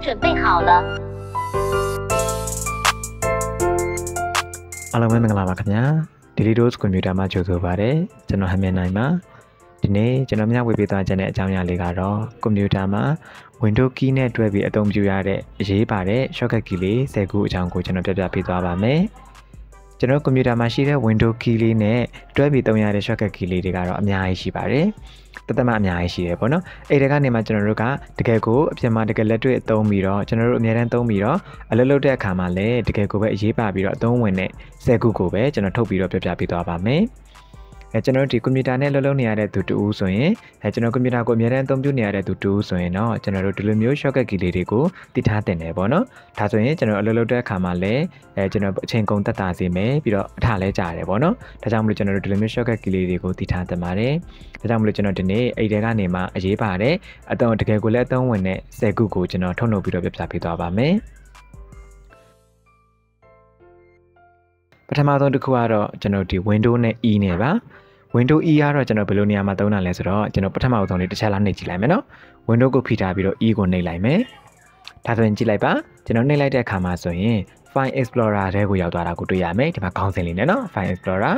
准备好了。အားလုံးပဲမင်္ဂလာပါခင်ဗျာ Daily Dose ကွန်ပျူတာမှာကြိုဆိုပါရစေကျွန်တော်ဟမြင်နိုင်ပါဒီနေ့ကျွန်တော်မျှဝေပေးသွားခြင်းတဲ့အကြောင်းအရာလေးကတော့ကွန်ပျူတာမှာ Windows key နဲ့တွဲပြီးအသုံးပြုရတဲ့အရေးပါတဲ့ shortcut key လေး10ခုအကြောင်းကိုကျွန်တော်ပြပြပေးသွားပါမယ်ကျွန်တော်ကွန်ပျူတာမှာရှိတဲ့ Windows key လေးနဲ့တွဲပြီးသုံးရတဲ့ shortcut key လေးတွေကတော့အများကြီးရှိပါတယ်တသက်မှအများကြီးရှိတယ်ပေါ့နော်အဲ့ဒီကနေမှကျွန်တော်တို့ကတကယ်ကိုအပြင်မှာတကယ်လက်တွေ့အသုံးပြီးတော့ကျွန်တော်တို့အများတန်းသုံးပြီးတော့အလုပ်လုပ်တဲ့အခါမှာလည်းတကယ်ကိုပဲအရေးပါပြီးတော့အသုံးဝင်တဲ့10ခုကိုပဲကျွန်တော်ထုတ်ပြီးတော့ပြပြပေးသွားပါမယ်ကျွန်တော်ဒီကွန်ပျူတာနဲ့လုံးလုံးနေရတဲ့သူတူဦးဆိုရင်ကျွန်တော်ကွန်ပျူတာကိုအများတန်းအသုံးပြုနေရတဲ့သူတူဦးဆိုရင်တော့ကျွန်တော်တို့ဒီလိုမျိုး shortcut key လေးတွေကိုတည်ထားတင်တယ်ပေါ့နော်ဒါဆိုရင်ကျွန်တော်အလုပ်လုပ်တဲ့အခါမှာလည်းကျွန်တော်အချိန်ကုန်သက်သာစေမယ်ပြီးတော့အထလည်းကြာတယ်ပေါ့နော်ဒါကြောင့်မလို့ကျွန်တော်တို့ဒီလိုမျိုး shortcut key လေးတွေကိုတည်ထားတင်ပါတယ်ဒါကြောင့်မလို့ကျွန်တော်ဒီနေ့အဲ့ဒီကနေမှအရေးပါတဲ့အသုံးတကယ်ကိုလည်းအသုံးဝင်တဲ့10ခုကိုကျွန်တော်ထုတ်လုပ်ပြီးတော့ပြပြပေးသွားပါမယ်ပထမဆုံးတစ်ခုကတော့ကျွန်တော်ဒီ Windows နဲ့ E နဲ့ပါWindows E ကတော့ကျွန်တော်ဘယ်လိုနေရာမှာသုံးတာလဲဆိုတော့ကျွန်တော်ပထမဆုံးလေးတစ်ချက်လောက်နှိပ်ကြည့်လိုက်မယ်နော် Windows ကိုဖိထားပြီးတော့ E ကိုနှိပ်လိုက်မယ်ဒါဆိုရင်ကြည့်လိုက်ပါကျွန်တော်နှိပ်လိုက်တဲ့အခါမှာဆိုရင် File Explorer ထဲကိုရောက်သွားတာကိုတွေ့ရမယ်ဒီမှာခေါင်းစဉ်လေးနဲ့နော် File Explorer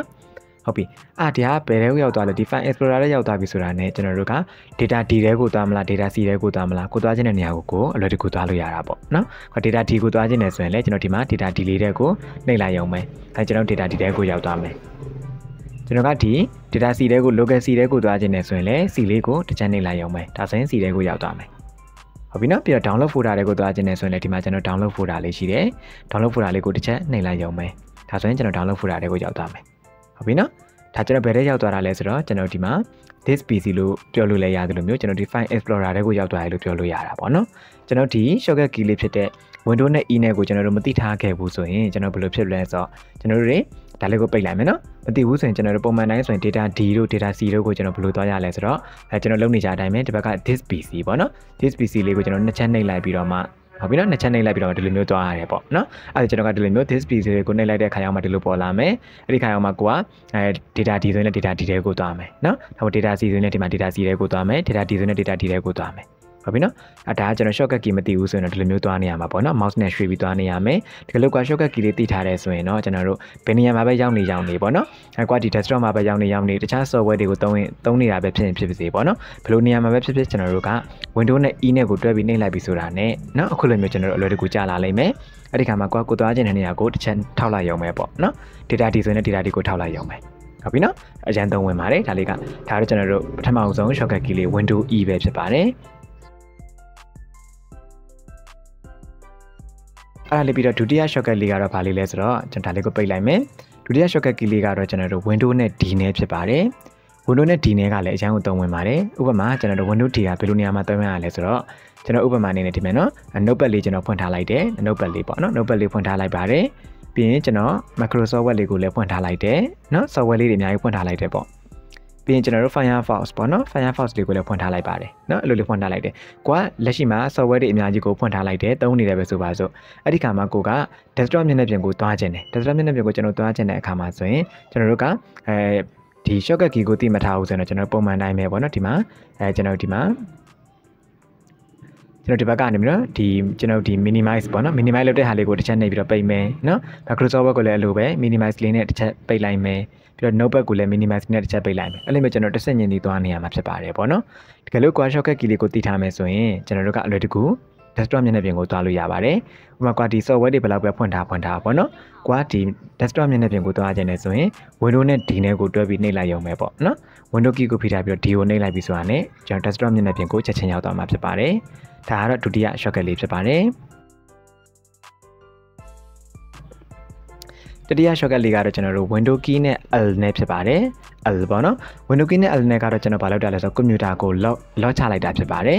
ဟုတ်ပြီဒီဟာဘယ်ထဲကိုရောက်သွားလဲဒီ File Explorer ထဲရောက်သွားပြီဆိုတာနဲ့ကျွန်တော်တို့က Data D ထဲကိုသွားမလား Data C ထဲကိုသွားမလားကိုသွားခြင်းတဲ့နေရာကိုအလွယ်တကူသွားလို့ရတာပေါ့နော် Data D ကိုသွားခြင်းနဲ့ဆိုရင်လည်းကျွန်တော်ဒီမှာ Data D လေးထဲကိုနှိပ်လိုက်ရုံပဲကျွန်တော် Data D ထဲကိုရောက်သွားမယ်ကျွန်တော်ကဒီ data C ထဲကို local C ထဲကိုသွားခြင်းနဲ့ဆိုရင်လည်း C လေးကိုတစ်ချက်နှိပ်လိုက်ရုံပဲဒါဆိုရင် C ထဲကိုရောက်သွားမယ်ဟုတ်ပြီနော်ပြီးတော့ download folder ထဲကိုသွားခြင်းနဲ့ဆိုရင်လည်းဒီမှာကျွန်တော် download folder လေးရှိတယ် download folder လေးကိုတစ်ချက်နှိပ်လိုက်ရုံပဲဒါဆိုရင်ကျွန်တော် download folder ထဲကိုရောက်သွားမယ်ဟုတ်ပြီနော်ဒါကျွန်တော်ဘယ်ထဲရောက်သွားတာလဲဆိုတော့ကျွန်တော်ဒီမှာ this PC လို့ပြောလို့လည်းရတယ်လို့မျိုးကျွန်တော်ဒီ file explorer ထဲကိုရောက်သွားတယ်လို့ပြောလို့ရတာပေါ့နော်ကျွန်တော်ဒီ shortcut key လေးဖြစ်တဲ့ Windows နဲ့ E နဲ့ကိုကျွန်တော်တို့မသိထားခဲ့ဘူးဆိုရင်ကျွန်တော်ဘယ်လိုဖြစ်လဲဆိုတော့ကျွန်တော်တို့တွေဒါလေးကိုပိတ်လိုက်မယ်နော်မသိဘူးဆိုရင်ကျွန်တော်တို့ပုံမှန်တိုင်းဆိုရင် data D တို့ data C တို့ကိုကျွန်တော်ဘယ်လိုသွားရလဲဆိုတော့ကျွန်တော်လုပ်နေကြအတိုင်းပဲဒီဘက်က this PC ပေါ့နော် this PC လေးကိုကျွန်တော်နှစ်ချက်နှိပ်လိုက်ပြီးတော့မှဟုတ်ပြီနော်နှစ်ချက်နှိပ်လိုက်ပြီးတော့ဒီလိုမျိုးသွားရတယ်ပေါ့နော်အဲ့ဒါကျွန်တော်ကဒီလိုမျိုး this PC လေးကိုနှိပ်လိုက်တဲ့ခါရောက်မှဒီလိုပေါ်လာမယ်အဲ့ဒီခါရောက်မှကိုကdata D ဆိုရင်လည်း data D ထဲကိုသွားမယ်နော်ဒါပေမဲ့ data C ဆိုရင်လည်းဒီမှာ data C ထဲကိုသွားမယ် data D ဆိုရင်လည်း data D ထဲကိုသွားမယ်ဟုတ်ပြီနော်ဒါကကျွန်တော် shortcut key မသိဘူးဆိုရင်တော့ဒီလိုမျိုးသွားနေရမှာပေါ့နော် mouse နဲ့ရွှေ့ပြီးသွားနေရမယ်ဒီလိုက shortcut key လေးသိထားတယ်ဆိုရင်တော့ကျွန်တော်တို့ဘယ်နေရာမှာပဲရောက်နေပေါ့နော်ကွာဒီ desktop မှာပဲရောက်နေတခြား software တွေကိုသုံးနေတာပဲဖြစ်စေပေါ့နော်ဘယ်လိုနေရာမှာပဲဖြစ်ကျွန်တော်တို့က Windows နဲ့ E နဲ့ကိုတွဲပြီးနှိပ်လိုက်ပြီဆိုတာနဲ့နော်အခုလိုမျိုးကျွန်တော်တို့အလွယ်တကူကြာလာလိမ့်မယ်အဲ့ဒီခါမှာကိုသွားခြင်းတဲ့နေရာကိုတစ်ချက်ထောက်လိုက်ရုံပဲပေါ့နော် data D ဆိုရင် data D ကိုထောက်လိုက်ရုံပဲဟုတ်ပြီနော်အရန်သုံးဝင်ပါတယ်ဒါလေးကဒါတော့ကျွန်တော်တို့ပထမဆုံး shortcut key လေး Windows E ပဲဖြစ်ပါတယ်အဲ့ဒါလေးပြီးတော့ဒုတိယ shortcut လေးကတော့ဗာလေးလဲဆိုတော့ကျွန်တော်ဒါလေးကိုပိတ်လိုက်မယ်ဒုတိယ shortcut key လေးကတော့ကျွန်တော်တို့ Windows နဲ့ D နဲ့ဖြစ်ပါတယ် Windows နဲ့ D နဲ့ကလည်းအရင်ကသုံးဝင်ပါတယ်ဥပမာကျွန်တော်တို့ Windows D ကဘယ်လိုနေရာမှာသုံးရလဲဆိုတော့ကျွန်တော်ဥပမာအနေနဲ့ဒီမှာနော် notepad လေးကျွန်တော်ဖွင့်ထားလိုက်တယ် notepad လေးပေါ့နော် notepad လေးဖွင့်ထားလိုက်ပါတယ်ပြီးရင်ကျွန်တော် Microsoft Word လေးကိုလည်းဖွင့်ထားလိုက်တယ်နော် software လေးတွေအများကြီးဖွင့်ထားလိုက်တယ်ပေါ့ပြီးရင်ကျွန်တော်တို့ Firefox ပေါ့နော် Firefox လေးကိုလည်းဖွင့်ထားလိုက်ပါတယ်เนาะအဲ့လိုလေးဖွင့်ထားလိုက်တယ်ကိုကလက်ရှိမှာ software တွေအများကြီးကိုဖွင့်ထားလိုက်တယ်သုံးနေတယ်ပဲဆိုပါစို့အဲ့ဒီခါမှာကိုက desktop မျက်နှာပြင်ကိုသွားခြင်းတယ် desktop မျက်နှာပြင်ကိုကျွန်တော်သွားခြင်းတဲ့အခါမှာဆိုရင်ကျွန်တော်တို့ကဒီ shortcut key ကိုသိမထားဘူးဆိုတော့ကျွန်တော်ပုံမှန်တိုင်းပဲပေါ့နော်ဒီမှာကျွန်တော်ဒီမှာကျွန်တော်ဒီဘက်ကနေပြီးတော့ဒီကျွန်တော်ဒီ minimize ပေါ့နော် minimize လုပ်တဲ့ဟာလေးကိုတစ်ချက်နှိပ်ပြီးတော့ပိတ်မယ်เนาะ Microsoft Word ကိုလည်းအလိုပဲ minimize လေးနဲ့တစ်ချက်ပိတ်လိုက်မယ်ပြီးတော့ notepad ကိုလည်း minimize နဲ့တစ်ချက်ပိတ်လိုက်မယ်အဲ့လိုမျိုးကျွန်တော်တစ်ဆက်ညင်ပြီးသွားနေရမှာဖြစ်ပါတယ်ပေါ့နော်တကယ်လို့ကို shortcut key လေးကိုသိထားမယ်ဆိုရင်ကျွန်တော်တို့ကအလွယ်တကူ desktop မျက်နှာပြင်ကိုသွားလို့ရပါတယ်ဥပမာကွာဒီ software တွေဘယ်လောက်ပဲဖွင့်ထားပေါ့နော်ကွာဒီ desktop မျက်နှာပြင်ကိုသွားခြင်းနဲ့ဆိုရင် Windows နဲ့ D နဲ့ကိုတွဲပြီးနှိပ်လိုက်ရုံပဲပေါ့နော် Windows key ကိုဖိထားပြီးတော့ D ကိုနှိပ်လိုက်ပြီးဆိုတာနဲ့ကျွန်တော် desktop မျက်နှာပြင်ကိုချက်ချင်းရောက်သွားမှာဖြစ်ပါတယ်ဒါကတော့ဒုတိယ shortcut လေးဖြစ်ပါတယ်တတိယ shortcut လေးကတော့ကျွန်တော်တို့ Windows key နဲ့ L နဲ့ဖြစ်ပါတယ် L ပေါ့နော် Windows key နဲ့ L နဲ့ကတော့ကျွန်တော်ဘာလုပ်တာလဲဆိုတော့ကွန်ပျူတာကို lock ချလိုက်တာဖြစ်ပါတယ်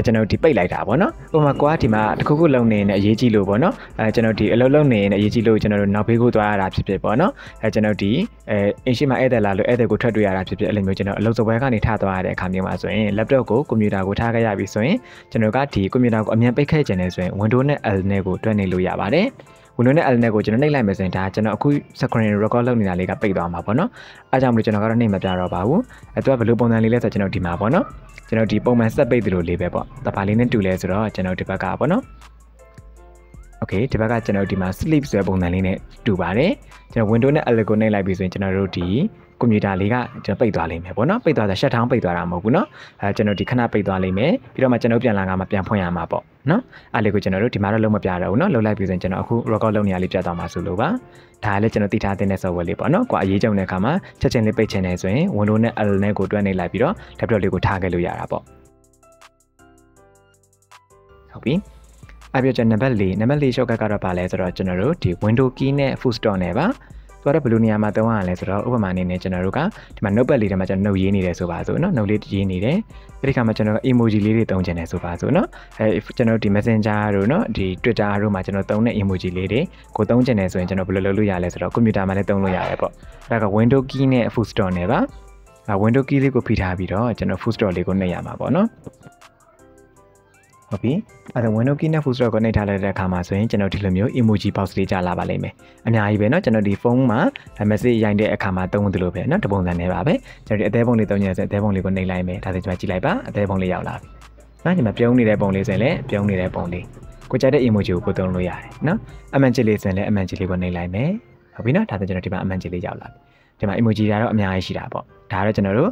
ကျွန်တော်ဒီပိတ်လိုက်တာပေါ့နော်ဥပမာကိုကဒီမှာတစ်ခုခုလုံနေနေအရေးကြီးလို့ပေါ့နော်ကျွန်တော်ဒီအလုပ်လုပ်နေနေအရေးကြီးလို့ကျွန်တော်တို့နောက်ဘေးကိုသွားရတာဖြစ်ဖြစ်ပေါ့နော်ကျွန်တော်ဒီအင်ရှိမှာဧည့်သည်လာလို့ဧည့်သည်ကိုထွက်တွေ့ရတာဖြစ်ဖြစ်အဲ့လိုမျိုးကျွန်တော်အလုပ်စပွဲကနေထသွားရတဲ့အခါမျိုးမှာဆိုရင် laptop ကိုကွန်ပျူတာကိုထားခဲ့ရပြီဆိုရင်ကျွန်တော်ကဒီကွန်ပျူတာကိုအမြန်ပိတ်ခဲ့ခြင်းနဲ့ဆိုရင် Windows နဲ့ L နဲ့ကိုတွဲနေလို့ရပါတယ် window နဲ့ L နဲ့ကိုကျွန်တော်နှိပ်လိုက်မယ်ဆိုရင်ဒါကျွန်တော်အခု screen record လုပ်နေတာလေးကပိတ်သွားမှာပေါ့နော်အဲကြောင့်မလို့ကျွန်တော်ကတော့နှိပ်မပြတော့ပါဘူးသူကဘယ်လိုပုံစံလေးလဲဆိုတော့ကျွန်တော်ဒီမှာပေါ့နော်ကျွန်တော်ဒီပုံမှန်ဆက်ပိတ်သလိုလေးပဲပေါ့တပါလေးနဲ့တူလဲဆိုတော့ကျွန်တော်ဒီဘက်ကပေါ့နော် Okay ဒီဘက်ကကျွန်တော်ဒီမှာ sleep ဆိုတဲ့ပုံစံလေးနဲ့တူပါတယ်ကျွန်တော် window နဲ့ L ကိုနှိပ်လိုက်ပြီဆိုရင်ကျွန်တော်တို့ဒီကွန်ပျူတာလေးကကျွန်တော်ပိတ်သွားလိမ့်မယ်ပေါ့နော်ပိတ်သွားတာ shut down ပိတ်သွားတာမဟုတ်ဘူးเนาะကျွန်တော်ဒီခဏပိတ်သွားလိမ့်မယ်ပြီးတော့မှကျွန်တော်ပြန်လာကမှပြန်ဖွင့်ရမှာပေါ့เนาะအဲ့လေးကိုကျွန်တော်တို့ဒီမှာတော့လုံးမပြတော့ဘူးเนาะလုံးလိုက်ပြီဆိုရင်ကျွန်တော်အခု record လုပ်နေရလေးပြသွားမှာဆိုလို့ပါဒါလည်းကျွန်တော်တိထားတဲ့ software လေးပေါ့เนาะကိုအရေးကြုံတဲ့အခါမှာချက်ချင်းလေးပိတ်ချင်နေဆိုရင် window နဲ့ L နဲ့ကိုတွန်းနေလိုက်ပြီးတော့ laptop လေးကိုထားခဲ့လို့ရတာပေါ့ဟုတ်ပြီအဲ့ပြကျွန်တော်နံပါတ်4 shortcut ကတော့ပါလဲဆိုတော့ကျွန်တော်တို့ဒီ window key နဲ့ full stop နဲ့ပါဆိုတော့ဘယ်လိုနေရာမှာသုံးရလဲဆိုတော့ဥပမာအနေနဲ့ကျွန်တော်တို့ကဒီမှာ notepad လေးထဲမှာကျွန်တော် note ရေးနေတယ်ဆိုပါစို့เนาะ note လေးရေးနေတယ်အဲ့ဒီခါမှာကျွန်တော် emoji လေးတွေသုံးချင်တယ်ဆိုပါစို့เนาะကျွန်တော်ဒီ messenger တို့เนาะဒီ twitter တို့မှာကျွန်တော်သုံးတဲ့ emoji လေးတွေကိုသုံးချင်တယ်ဆိုရင်ကျွန်တော်ဘယ်လိုလုပ်လို့ရလဲဆိုတော့ computer မှာလည်းသုံးလို့ရတယ်ပေါ့အဲ့ဒါက window key နဲ့ full stop နဲ့ပါwindow key လေးကိုဖိထားပြီးတော့ကျွန်တော် full stop လေးကိုနှိပ်ရမှာပေါ့เนาะဟုတ်ပြီအဲ့ဒါ window key နဲ့ full stop ကိုနှိပ်ထားလိုက်တဲ့အခါမှာဆိုရင်ကျွန်တော်ဒီလိုမျိုး emoji box လေးကြာလာပါလိမ့်မယ်အများကြီးပဲเนาะကျွန်တော်ဒီဖုန်းမှာ message ရိုက်တဲ့အခါမှာသုံးသလိုပဲเนาะတပုံစံနဲ့ပါပဲကျွန်တော်ဒီအသေးပုံလေးသုံးချင်ဆိုအသေးပုံလေးကိုနှိပ်လိုက်မယ်ဒါဆိုကျွန်မကြည့်လိုက်ပါအသေးပုံလေးရောက်လာပြီเนาะဒီမှာပြုံးနေတဲ့ပုံလေးဆိုရင်လည်းပြုံးနေတဲ့ပုံလေးကိုကြိုက်တဲ့ emoji ကိုသုံးလို့ရတယ်เนาะအမှန်ချစ်လေးဆိုရင်လည်းအမှန်ချစ်လေးကိုနှိပ်လိုက်မယ်ဟုတ်ပြီเนาะဒါဆိုကျွန်တော်ဒီမှာအမှန်ချစ်လေးရောက်လာပြီဒီမှာ emoji တွေကတော့အများကြီးရှိတာပေါ့ဒါကတော့ကျွန်တော်တို့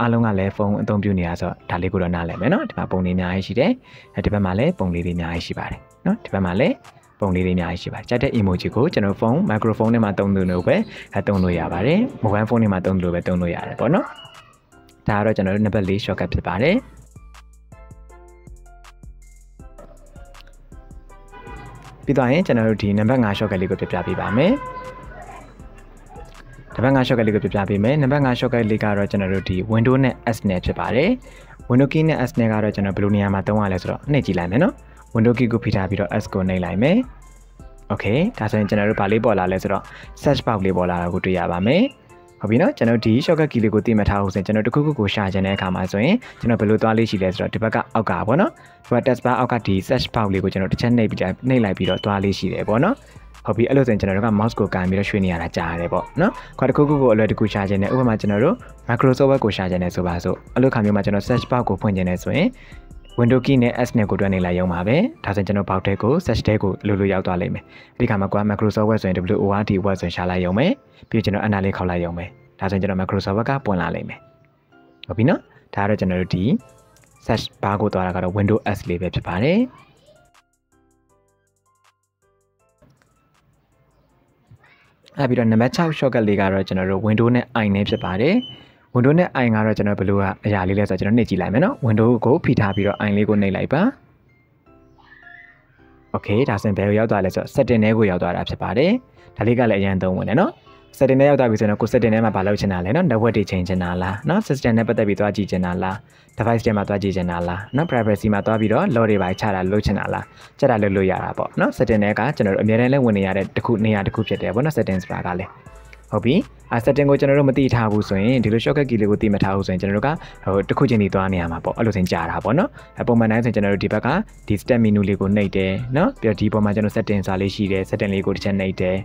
အားလုံးကလည်းဖုန်းအသုံးပြုနေတာဆိုတော့ဒါလေးကိုတော့နားလည်မယ်เนาะဒီမှာပုံလေးအများကြီးရှိတယ်ဒီဘက်မှာလည်းပုံလေးတွေအများကြီးရှိပါတယ်เนาะဒီဘက်မှာလည်းပုံလေးတွေအများကြီးရှိပါတယ်ကြိုက်တဲ့ emoji ကိုကျွန်တော်ဖုန်း microphone နဲ့မှာသုံးလို့ပဲသုံးလို့ရပါတယ် mobile phone နဲ့မှာသုံးလို့ပဲသုံးလို့ရတယ်ပေါ့เนาะဒါကတော့ကျွန်တော်တို့နံပါတ်4 shortcut ဖြစ်ပါတယ်ပြီးတော့ရင်ကျွန်တော်တို့ဒီနံပါတ်5 shortcut လေးကိုပြပြပေးပါမယ်နံပါတ်5 shortcut လေးကိုပြပြပေးမယ်နံပါတ်5 shortcut လေးကတော့ကျွန်တော်တို့ဒီ window နဲ့ S နဲ့ဖြစ်ပါတယ် window key နဲ့ S နဲ့ကတော့ကျွန်တော်ဘယ်လိုနေရာမှာသုံးရလဲဆိုတော့နှိပ်ကြည့်လိုက်မယ်နော် window key ကိုဖိထားပြီးတော့ S ကိုနှိပ်လိုက်မယ် okay ဒါဆိုရင်ကျွန်တော်တို့ဗာလေးပေါ်လာလဲဆိုတော့ search box လေးပေါ်လာတာကိုတွေ့ရပါမယ်ဟုတ်ပြီနော်ကျွန်တော်ဒီ shortcut key လေးကိုသိမှတ်ထားဖို့ဆိုရင်ကျွန်တော်တခုခုကိုရှာချင်တဲ့အခါမှာဆိုရင်ကျွန်တော်ဘယ်လိုသွားလေးရှိလဲဆိုတော့ဒီဘက်ကအောက်ကပေါ့နော်ဒီဘက် task bar အောက်ကဒီ search box လေးကိုကျွန်တော်တစ်ချက်နှိပ်လိုက်ပြီးတော့သွားလေးရှိတယ်ပေါ့နော်ဟုတ်ပြီအဲ့လိုဆိုရင်ကျွန်တော်တို့က mouse ကိုကန်ပြီးတော့ရွှေ့နေရတာကြားရတယ်ပေါ့နော်ခွာတစ်ခုခုကိုအလွယ်တကူရှာခြင်းနဲ့ဥပမာကျွန်တော်တို့ Microsoft Word ကိုရှာခြင်းနဲ့ဆိုပါစို့အဲ့လိုခါမျိုးမှာကျွန်တော် search bar ကိုဖွင့်ခြင်းနဲ့ဆိုရင် window key နဲ့ S နဲ့ကိုတွန်းနေလိုက်ရုံပါပဲဒါဆိုရင်ကျွန်တော် box ထဲကို search ထဲကိုလိုရောက်သွားလိမ့်မယ်အဲ့ဒီခါမှာကွာ Microsoft Word ဆိုရင် WORD Word ဆိုရင်ရှာလိုက်ရုံပဲပြီးကျွန်တော် enter လေးခေါက်လိုက်ရုံပဲဒါဆိုရင်ကျွန်တော် Microsoft Word ကပွင့်လာလိမ့်မယ်ဟုတ်ပြီနော်ဒါကတော့ကျွန်တော်တို့ဒီ search bar ကိုသွားတာကတော့ window S လေးပဲဖြစ်ပါတယ်အဲ့ပြီးတော့နံပါတ်6 shortcut လေးကတော့ကျွန်တော်တို့ window နဲ့ I နဲ့ဖြစ်ပါတယ် window နဲ့ I ကတော့ကျွန်တော်ဘယ်လိုအရာလေးလဲဆိုတော့ကျွန်တော်နှိပ်ကြည့်လိုက်မယ်နော် window ကိုဖိထားပြီးတော့ I လေးကိုနှိပ်လိုက်ပါ okay ဒါဆိုရင်ဘယ်ကိုရောက်သွားလဲဆိုတော့ setting ထဲကိုရောက်သွားတာဖြစ်ပါတယ်ဒါလေးကလည်းအရင်သုံးဝင်တယ်နော် setting ထဲရောက်သွားပြီဆိုတော့ကို setting ထဲမှာဘာလုပ်ချင်တာလဲနော် network တွေချိန်ချင်တာလားနော် system နဲ့ပတ်သက်ပြီးသွားကြည့်ချင်တာလား device တွေမှာသွားကြည့်ချင်တာလားနော် privacy မှာသွားပြီးတော့ law တွေပါချတာလုပ်ချင်တာလားချတာလုပ်လို့ရတာပေါ့နော် setting ထဲကကျွန်တော်တို့အများနဲ့လည်းဝင်နေရတဲ့နေရာတစ်ခုဖြစ်တယ်ပေါ့နော် setting ဆိုတာကလည်းဟုတ်ပြီsetting ကိုကျွန်တော်တို့မသိထားဘူးဆိုရင်ဒီလို shortcut key လေးကိုသိမထားဘူးဆိုရင်ကျွန်တော်တို့ကတစ်ခုချင်းဒီသွားနေရမှာပေါ့အဲ့လိုစင်ကြာတာပေါ့နော်ပုံမှန်တိုင်းဆိုရင်ကျွန်တော်တို့ဒီဘက်ကဒီ step menu လေးကိုနှိပ်တယ်နော်ပြီးတော့ဒီပေါ်မှာကျွန်တော် setting စာလေးရှိတယ် setting လေးကိုတစ်ချက်နှိပ်တယ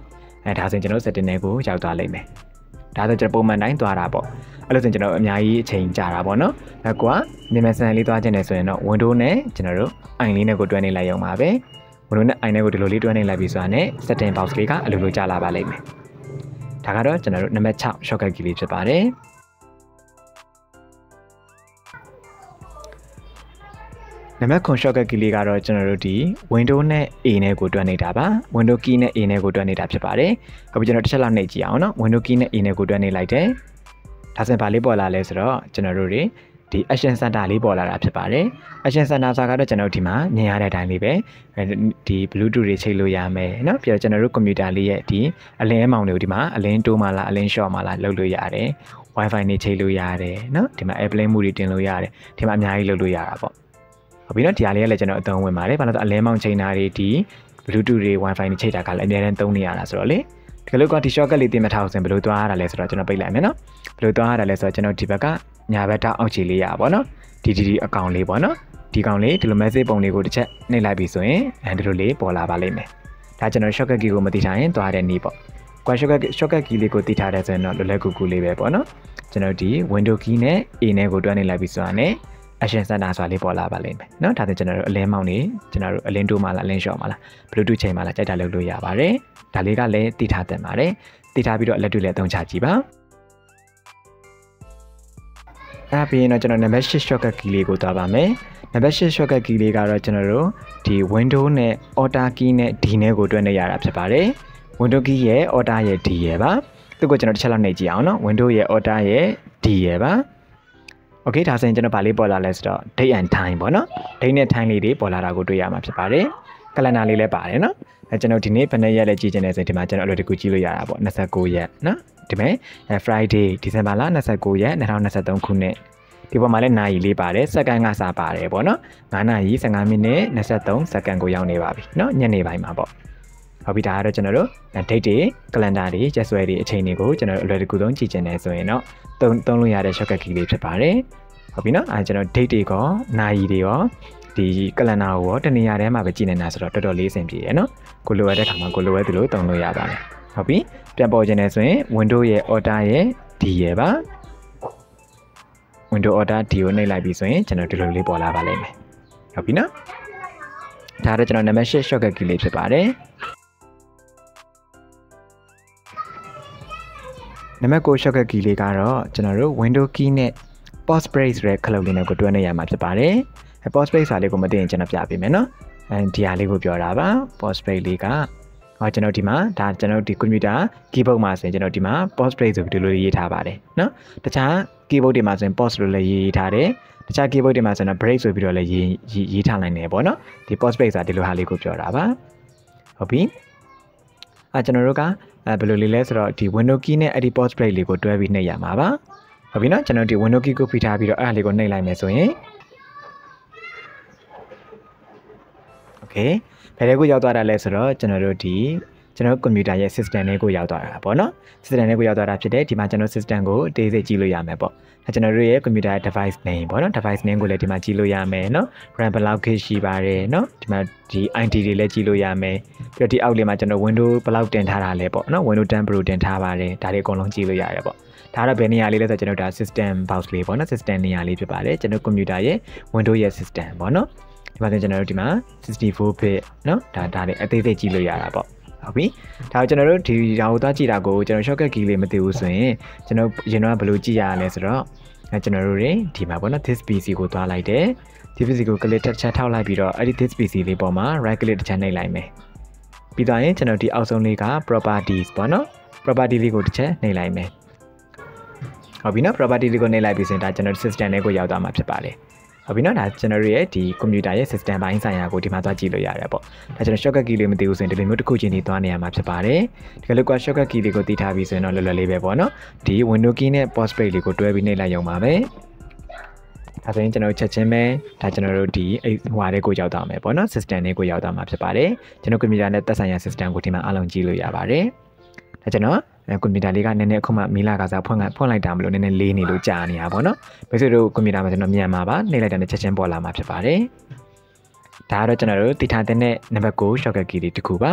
်ဒါဆိုရင်ကျွန်တော် setting တွေကိုရောက်သွားလိမ့်မယ်ဒါဆိုကျွန်တော်ပုံမှန်တိုင်းသွားတာပေါ့အဲ့လိုဆိုရင်ကျွန်တော်အများကြီးအချိန်ကြာတာပေါ့နော်ကွာမြန်မြန်ဆန်လေးသွားခြင်းနဲ့ဆိုရင်တော့ window နဲ့ကျွန်တော်တို့ I လေးနဲ့ကိုတွဲနေလိုက်ရုံပါပဲ window နဲ့ I နဲ့ကိုဒီလိုလေးတွဲနေလိုက်ပြီဆိုတာနဲ့ setting box လေးကအလိုလိုကြာလာပါလိမ့်မယ်ဒါကတော့ကျွန်တော်တို့နံပါတ်6 shortcut key လေးဖြစ်ပါတယ်နံပါတ်9 shortcut key လေးကတော့ကျွန်တော်တို့ဒီ window နဲ့ A နဲ့ကိုတွဲနေတာပါ window key နဲ့ A နဲ့ကိုတွဲနေတာဖြစ်ပါတယ်အခုကျွန်တော်တစ်ချက်လောက်နှိပ်ကြည့်အောင်နော် window key နဲ့ A နဲ့ကိုတွဲနေလိုက်တယ်ဒါဆိုရင်ဘာလေးပေါ်လာလဲဆိုတော့ကျွန်တော်တို့တွေဒီ action center လေးပေါ်လာတာဖြစ်ပါတယ် action center ဆိုတာကတော့ကျွန်တော်ဒီမှာမြင်ရတဲ့အတိုင်းလေးပဲဒီ bluetooth တွေချိန်လို့ရမယ်เนาะပြီးတော့ကျွန်တော်တို့ computer လေးရဲ့ဒီအလင်းအမောင်တွေကိုဒီမှာအလင်းတိုးမှလားအလင်း short မှလားလုပ်လို့ရတယ် wifi နေချိန်လို့ရတယ်เนาะဒီမှာ airplane mode တွေတင်လို့ရတယ်ဒီမှာအများကြီးလုပ်လို့ရတာပေါ့ဟုတ်ပြီเนาะဒီဟာလေးကလည်းကျွန်တော်အသုံးဝင်ပါတယ်ဘာလို့လဲဆိုအလင်းမောင်ချိန်တာတွေဒီ bluetooth တွေ wifi တွေချိန်တာကလည်းအများအားသုံးနေရတာဆိုတော့လေဒီလိုကဒီ shortcut လေးတင်မထားအောင်ဆိုရင်ဘယ်လိုသွားရတာလဲဆိုတော့ကျွန်တော်ပိတ်လိုက်မယ်เนาะဘယ်လိုသွားရတာလဲဆိုတော့ကျွန်တော်ဒီဘက်ကညာဘက်တောက်အောက်ခြေလေးရပါတော့ဒီအကောင်လေးပေါ့နော်ဒီကောင်လေးဒီလို message ပုံလေးကိုတစ်ချက်နှိပ်လိုက်ပြီဆိုရင်ဒီလိုလေးပေါ်လာပါလိမ့်မယ်ဒါ ဒါကျွန်တော် shortcut key ကိုမသိထားရင်သွားတဲ့နည်းပေါ့ကွာ shortcut key လေးကိုသိထားတဲ့ဆိုရင်တော့လွယ်လွယ်ကူကူလေးပဲပေါ့နော်ကျွန်တော်ဒီ window key နဲ့ A နဲ့ကိုတွန်းနေလိုက်ပြီးဆိုတာနဲ့ action center ဆိုတာလေးပေါ်လာပါလိမ့်မယ်เนาะဒါဆိုကျွန်တော်တို့အလင်းမောင်းနေကျွန်တော်တို့အလင်းတိုးမှလားအလင်းလျှော့မှလား bluetooth ချိန်မှလားကြိုက်တာလုပ်လို့ရပါတယ်ဒါလေးကလည်းသိထားတင်ပါတယ်သိထားပြီးတော့လက်တွေ့လည်းအသုံးချကြည့်ပါအဲ့ပြီးရင်တော့ကျွန်တော် number 6 shortcut key လေးကိုသွားပါမယ် number 6 shortcut key လေးကတော့ကျွန်တော်တို့ဒီ window နဲ့ order key နဲ့ D နဲ့ကိုတွန်းနေရတာဖြစ်ပါတယ် window key ရဲ့ order ရဲ့ D ရဲ့ပါသူကိုကျွန်တော်တစ်ချက်လောက်နှိပ်ကြည့်အောင်เนาะ window ရဲ့ order ရဲ့ D ရဲ့ပါ okay ဒါဆိုရင်ကျွန်တော်ဗာလေးပေါ်လာလဲဆိုတော့ date and time ပေါ့နော် date နဲ့ time လေးတွေပေါ်လာတာကိုတွေ့ရမှာဖြစ်ပါတယ် calendar လေးလည်းပါတယ်နော်အဲကျွန်တော်ဒီနေ့ဘယ်နှစ်ရက်လဲကြည့်ချင်တယ်ဆိုရင်ဒီမှာကျွန်တော်အလွယ်တကူကြည့်လို့ရတာပေါ့29ရက်နော်ဒီမဲ့ Friday ဒီဇင်ဘာလ29ရက်2023ခုနှစ်ဒီပေါ်မှာလည်းနာရီလေးပါတယ်စက္ကန့်ကစားပါတယ်ပေါ့နော်9နာရီ15မိနစ်23စက္ကန့်ကိုရောက်နေပါပြီနော်ညနေပိုင်းမှာပေါ့ဟုတ်ပြီဒါကတော့ကျွန်တော်တို့ date တွေ calendar တွေရက်စွဲတွေအချိန်တွေကိုကျွန်တော်အလွယ်တကူဆုံးကြည့်ချင်တယ်ဆိုရင်တော့သုံးလို့ရတဲ့ shortcut key လေးဖြစ်ပါတယ်ဟုတ်ပြီနော်အဲကျွန်တော် date တွေကောနာရီတွေရောဒီ calendar ကိုရောတနေရာထဲမှာပဲကြည့်နေတာဆိုတော့တော်တော်လေးအဆင်ပြေရယ်နော်ကိုလိုရတဲ့ခါမှာကိုလိုရသလိုသုံးလို့ရပါတယ်ဟုတ်ပြီပြန်ပေါ်ခြင်းနဲ့ဆိုရင် window ရဲ့ order ရဲ့ D ရဲ့ပါ window order D ကိုနှိပ်လိုက်ပြီဆိုရင်ကျွန်တော်ဒီလိုလေးပေါ်လာပါလိမ့်မယ်ဟုတ်ပြီနော်ဒါတော့ကျွန်တော် number 6 shortcut key လေးဖြစ်ပါတယ်နံပါတ်9 shortcut key လေးကတော့ကျွန်တော်တို့ window key နဲ့ pause break ဆိုတဲ့ခလုပ်လေးနဲ့ကိုတွဲနေရမှာဖြစ်ပါတယ်။ pause break စာလေးကိုမသိရင်ကျွန်တော်ပြပေးမယ်နော်။ဒီဟာလေးကိုပြောတာပါ။ pause break လေးကကျွန်တော်ဒီမှာဒါကျွန်တော်ဒီ computer keyboard မှာဆိုရင်ကျွန်တော်ဒီမှာ pause break ဆိုပြီးဒီလိုရေးထားပါတယ်နော်။တခြား keyboard တွေမှာဆိုရင် pause လို့လည်းရေးထားတယ်။တခြား keyboard တွေမှာဆိုရင် break ဆိုပြီးတော့လည်းရေးထားနိုင်တယ်ပေါ့နော်။ဒီ pause break စာဒီလိုဟာလေးကိုပြောတာပါ။ဟုတ်ပြီ။ကျွန်တော်တို့ကဘယ်လိုလေးလဲဆိုတော့ဒီ window key နဲ့အဲ့ဒီ pause break လေးကိုတွဲပြီးနှိပ်ရမှာပါဟုတ်ပြီနော်ကျွန်တော်ဒီ window key ကိုဖိထားပြီးတော့အဲ့ဒါလေးကိုနှိပ်လိုက်မယ်ဆိုရင် okay ဘယ်တွေကိုရောက်သွားတာလဲဆိုတော့ကျွန်တော်တို့ဒီကျွန်တော် computer ရဲ့ system လေးကိုရောက်သွားတာပေါ့နော် system လေးကိုရောက်သွားတာဖြစ်တယ်ဒီမှာကျွန်တော် system ကိုအသေးစိတ်ကြည့်လို့ရမယ်ပေါ့အဲကျွန်တော်တို့ရဲ့ computer device name ပေါ့နော် device name ကိုလည်းဒီမှာကြည့်လို့ရမယ်နော် RAM ဘယ်လောက်ခေတ်ရှိပါတယ်နော်ဒီမှာဒီ ID တွေလည်းကြည့်လို့ရမယ်ပြီးတော့ဒီအောက်လေးမှာကျွန်တော် window ဘယ်လောက်တင်ထားတာလဲပေါ့နော် window 10 pro တင်ထားပါတယ်ဒါတွေအကုန်လုံးကြည့်လို့ရတယ်ပေါ့ဒါတော့ဘယ်နေရာလေးလဲဆိုတော့ကျွန်တော်ဒါ system box လေးပေါ့နော် system နေရာလေးဖြစ်ပါတယ်ကျွန်တော် computer ရဲ့ window ရဲ့ system ပေါ့နော်ဒီမှာကျွန်တော်တို့ဒီမှာ 64 bit နော်ဒါတွေအသေးစိတ်ကြည့်လို့ရတာပေါ့ဟုတ်ပြီဒါကျွန်တော်တို့ဒီဟာကိုသွားကြည့်တာကိုကျွန်တော် shortcut key လေးမသိဘူးဆိုရင်ကျွန်တော်ရင်တော့ဘယ်လိုကြည့်ရလဲဆိုတော့ကျွန်တော်တို့ဒီမှာပေါ့နော် this PC ကိုသွားလိုက်တယ်ဒီ PC ကို click တစ်ချက်ထောက်လိုက်ပြီးတော့အဲ့ဒီ this PC လေးပေါ်မှာ right click တစ်ချက်နှိပ်လိုက်မယ်ပြီးတော့ရင်ကျွန်တော်ဒီအောက်ဆုံးလေးက properties ပေါ့နော် property လေးကိုတစ်ချက်နှိပ်လိုက်မယ်ဟုတ်ပြီနော် property လေးကိုနှိပ်လိုက်ပြီးဆိုရင်ဒါကျွန်တော် system လေးကိုရောက်သွားမှာဖြစ်ပါတယ်ဟုတ်ပြီနော်ဒါကျွန်တော်ရဲ့ဒီ computer ရဲ့ system ဘိုင်းဆိုင်ရာကိုဒီမှာသွားကြည့်လို့ရတယ်ပေါ့ဒါကျွန်တော် shortcut key လေးမသိဘူးဆိုရင်ဒီလိုမျိုးတစ်ခုချင်းဒီသွားနေရမှာဖြစ်ပါတယ်ဒီကလေးက shortcut key လေးကိုသိထားပြီးဆိုရင်တော့လွယ်လွယ်လေးပဲပေါ့နော်ဒီ window key နဲ့ pause break လေးကိုတွဲပြီးနှိပ်လိုက်ရုံပါပဲဒါဆိုရင်ကျွန်တော်ချက်ချင်းပဲဒါကျွန်တော်တို့ဒီဟွာလေးကိုရောက်သွားမယ်ပေါ့နော် system လေးကိုရောက်သွားမှာဖြစ်ပါတယ်ကျွန်တော် computer နဲ့သက်ဆိုင်ရာ system ကိုဒီမှာအားလုံးကြည့်လို့ရပါတယ်ဒါကျွန်တော်ကွန်ပျူတာလေးကနည်းနည်းအခုမှမီလာကစားဖွင့်လိုက်တာမလို့နည်းနည်းလေးနေလို့ကြာနေတာပေါ့နော်မိတ်ဆွေတို့ကွန်ပျူတာမှာကျွန်တော်မြန်မှာပါနှိပ်လိုက်တဲ့ချက်ချင်းပေါ်လာမှာဖြစ်ပါတယ်ဒါကတော့ကျွန်တော်တို့တည်ထားတဲ့နံပါတ်9 shortcut key လေးတစ်ခုပါ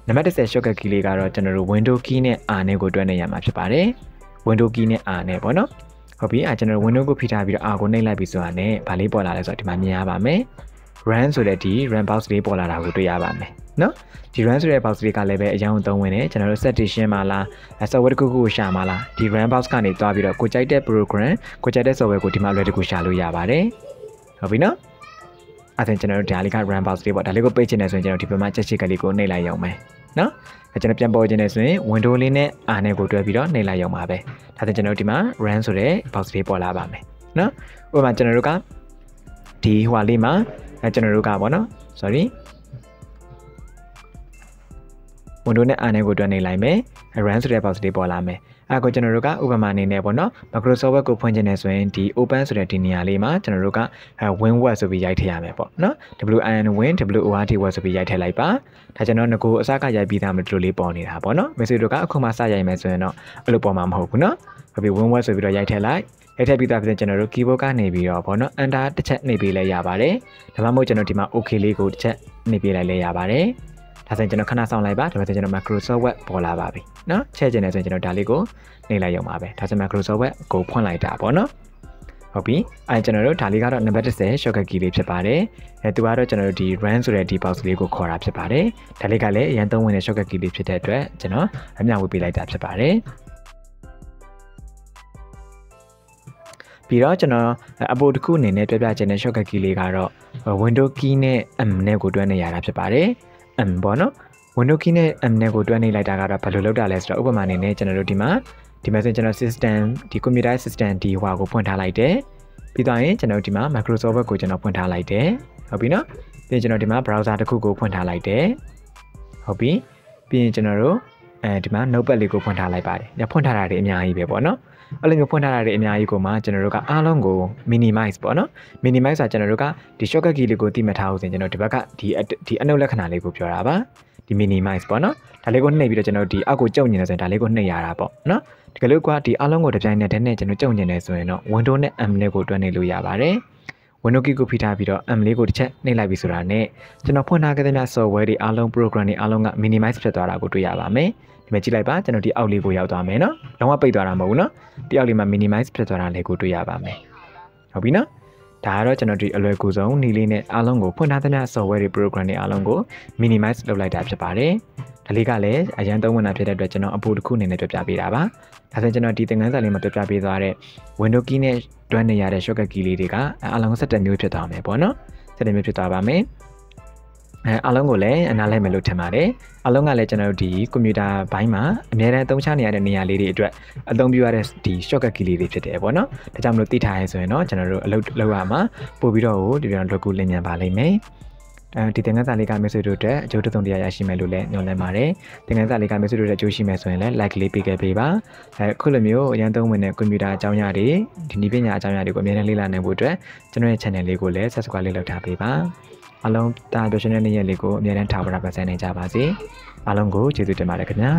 နံပါတ်10 shortcut key လေးကတော့ကျွန်တော်တို့ window key နဲ့ R နဲ့ကိုတွဲနေရမှာဖြစ်ပါတယ် window key နဲ့ R နဲ့ပေါ့နော်ဟုတ်ပြီကျွန်တော် window ကိုဖိထားပြီးတော့ R ကိုနှိပ်လိုက်ပြီးဆိုတာနဲ့ဗာလေးပေါ်လာလဲဆိုတော့ဒီမှာမြင်ရပါမယ် run ဆိုတဲ့ဒီ run box လေးပေါ်လာတာကိုတွေ့ရပါမယ်နော်ဒီ run ဆိုတဲ့ box လေးကလည်းပဲအရင်သုံးဝင်တယ်ကျွန်တော်တို့ set ရှင်းပါလား software တစ်ခုခုကိုရှာပါလားဒီ run box ကနေတွားပြီးတော့ကိုကြိုက်တဲ့ program ကိုကြိုက်တဲ့ software ကိုဒီမှာလွယ်တကူရှာလို့ရပါတယ်ဟုတ်ပြီနော်အဲ့ဒါကျွန်တော်တို့ဒါလေးက run box လေးပေါ့ဒါလေးကိုပိတ်ချင်တယ်ဆိုရင်ကျွန်တော်ဒီဘက်မှာချက်ချစ်ကလေးကိုနှိပ်လိုက်ရုံပဲနော်ကျွန်တော်ပြန်ပေါ်ချင်တယ်ဆိုရင် window လေးနဲ့ R နဲ့ကိုတွဲပြီးတော့နှိပ်လိုက်ရုံပါပဲဒါဆိုကျွန်တော်တို့ဒီမှာ run ဆိုတဲ့ box လေးပေါ်လာပါမယ်နော်ဥပမာကျွန်တော်တို့ကဒီဟွာလေးမှာကျွန်တော်တို့ကပေါ့နော် sorry window နဲ့ R နဲ့ကိုတွဲနေလိုက်မယ် run ဆိုတဲ့ box လေးပေါ်လာမယ်အဲ့ကိုကျွန်တော်တို့ကဥပမာအနေနဲ့ပေါ့နော် Microsoft Word ကိုဖွင့်ချင်တယ်ဆိုရင်ဒီ open ဆိုတဲ့ဒီနေရာလေးမှာကျွန်တော်တို့က win word ဆိုပြီးရိုက်ထည့်ရမယ်ပေါ့နော် win win word word ဆိုပြီးရိုက်ထည့်လိုက်ပါဒါကျွန်တော်ငကိုအစကရိုက်ပြီးသားမလို့လေးပေါ်နေတာပေါ့နော်မိတ်ဆွေတို့ကအခုမှစရိုက်မယ်ဆိုရင်တော့အဲ့လိုပေါ်မှာမဟုတ်ဘူးနော်ဟုတ်ပြီ win word ဆိုပြီးတော့ရိုက်ထည့်လိုက် ထည့်ပြီးသားဖြစ်တဲ့ကျွန်တော်တို့ keyboard ကနေပြီးတော့ပေါ့နော် enter တစ်ချက်နှိပ်ပေးလိုက်ရပါတယ်ဒါမှမဟုတ်ကျွန်တော်ဒီမှာ okay လေးကိုတစ်ချက်နှိပ်ပေးလိုက်လဲရပါတယ်ဒါဆိုရင်ကျွန်တော်ခဏဆောင်လိုက်ပါဒါပေမဲ့ကျွန်တော် Microsoft Word ပေါ်လာပါပြီနော်ချဲ့ကျင်နေဆိုရင်ကျွန်တော်ဒါလေးကိုနှိပ်လိုက်ရုံပါပဲဒါဆို Microsoft Word ကိုဖွင့်လိုက်တာပေါ့နော်ဟုတ်ပြီကျွန်တော်တို့ဒါလေးကတော့နံပါတ်10 shortcut key လေးဖြစ်ပါတယ်သူကတော့ကျွန်တော်တို့ဒီ run ဆိုတဲ့ဒီ box လေးကိုခေါ်တာဖြစ်ပါတယ်ဒါလေးကလည်းအရင်သုံးဝင်တဲ့ shortcut key လေးဖြစ်တဲ့အတွက်ကျွန်တော်အမျှဝေပေးလိုက်တာဖြစ်ပါတယ်ပြီးတော့ကျွန်တော်အပိုတစ်ခုအနေနဲ့ပြပြချင်တဲ့ shortcut key လေးကတော့ window key နဲ့ M နဲ့ကိုတွဲနေရတာဖြစ်ပါတယ် M ပေါ့နော် window key နဲ့ M နဲ့ကိုတွဲနေလိုက်တာကတော့ဘယ်လိုလုပ်တာလဲဆိုတော့ဥပမာအနေနဲ့ကျွန်တော်တို့ဒီမှာဆိုကျွန်တော် system ဒီ computer system ဒီဟွာကိုဖွင့်ထားလိုက်တယ်ပြီးတော့ရင်ကျွန်တော်ဒီမှာ Microsoft Word ကိုကျွန်တော်ဖွင့်ထားလိုက်တယ်ဟုတ်ပြီနော်ပြီးရင်ကျွန်တော်ဒီမှာ browser တစ်ခုကိုဖွင့်ထားလိုက်တယ်ဟုတ်ပြီပြီးရင်ကျွန်တော်တို့ဒီမှာ notepad လေးကိုဖွင့်ထားလိုက်ပါတယ်ညဖွင့်ထားတာတွေအများကြီးပဲပေါ့နော်အဲ့လိုမျိုးဖွင့်ထားတာတွေအများကြီးကိုမှကျွန်တော်တို့ကအားလုံးကို minimize ပေါ့နော် minimize ဆိုတာကျွန်တော်တို့ကဒီ shortcut key လေးကိုတိမှတ်ထားအောင်ဆိုရင်ကျွန်တော်ဒီဘက်ကဒီအနုတ်လက္ခဏာလေးကိုပြောတာပါဒီ minimize ပေါ့နော်ဒါလေးကိုနှိပ်ပြီးတော့ကျွန်တော်ဒီအောက်ကိုကြုံနေတယ်ဆိုရင်ဒါလေးကိုနှိပ်ရတာပေါ့နော်ဒီကလေးကဒီအားလုံးကိုတစ်ပြိုင်နက်တည်းနဲ့ကျွန်တော်ကြုံနေတယ်ဆိုရင်တော့ window နဲ့ M နဲ့ကိုတွဲနေလို့ရပါတယ် window key ကိုဖိထားပြီးတော့ M လေးကိုတစ်ချက်နှိပ်လိုက်ပြီဆိုတာနဲ့ကျွန်တော်ဖွင့်ထားခဲ့တဲ့ software တွေအားလုံး program တွေအားလုံးက minimize ဖြစ်သွားတာကိုတွေ့ရပါမယ်ဒီမှာကြည့်လိုက်ပါကျွန်တော်ဒီအောက်လေးကိုရောက်သွားမယ်နော်လုံးဝပိတ်သွားတာမဟုတ်ဘူးနော်ဒီအောက်လေးမှာ minimize ဖြစ်သွားတာလေးကိုတွေ့ရပါမယ်ဟုတ်ပြီနော်ဒါကတော့ကျွန်တော်ဒီအလွယ်ကူဆုံးနည်းလေးနဲ့အားလုံးကိုဖွင့်ထားတဲ့ software တွေ program တွေအားလုံးကို minimize လုပ်လိုက်တာဖြစ်ပါတယ်ဒါလေးကလည်းအရင်သုံးဝင်တာဖြစ်တဲ့အတွက်ကျွန်တော်အပိုတစ်ခုအနေနဲ့ပြပြပေးတာပါဒါဆိုရင်ကျွန်တော်ဒီသင်ခန်းစာလေးမှာပြပြပေးသွားတဲ့ window key နဲ့တွဲနေရတဲ့ shortcut key လေးတွေကအားလုံး17မျိုးဖြစ်သွားမယ်ပေါ့နော်17မျိုးဖြစ်သွားပါမယ်အားလုံးကိုလည်းအနားလဲမယ်လို့ထင်ပါတယ်အားလုံးကလည်းကျွန်တော်တို့ဒီကွန်ပျူတာဘိုင်းမှာအများအားသုံးချနေရတဲ့နေရာလေးတွေအတွက်အသုံးပြုရတဲ့ဒီ shortcut key လေးတွေဖြစ်တယ်ပေါ့နော်ဒါကြောင့်မလို့သိထားရဲဆိုရင်တော့ကျွန်တော်တို့အလုပ်ရမှာပို့ပြီးတော့ဒီပြန်လွယ်ကူလင်မြန်ပါလိမ့်မယ်ဒီသင်ခန်းစာလေးကမိတ်ဆွေတို့အတွက်အကျိုးတစ်စုံတစ်ရာရရှိမယ်လို့လည်းညွှန်လင်းပါတယ်သင်ခန်းစာလေးကမိတ်ဆွေတို့အတွက်အကျိုးရှိမယ်ဆိုရင်လည်း like လေးပေးခဲ့ပေးပါအခုလိုမျိုးအရင်သုံးဝင်တဲ့ကွန်ပျူတာအကြောင်းအရာတွေဒီနည်းပညာအကြောင်းအရာတွေကိုအများနဲ့လေ့လာနိုင်ဖို့အတွက်ကျွန်တော်ရဲ့ channel လေးကိုလည်း subscribe လေးလုပ်ထားပေးပါအားလုံးတာပျော်ရွှင်တဲ့နေ့ရက်လေးကိုအများနဲ့ထားပါပါဆိုင်နိုင်ကြပါစေအားလုံးကိုကျေးဇူးတင်ပါတယ်ခင်ဗျာ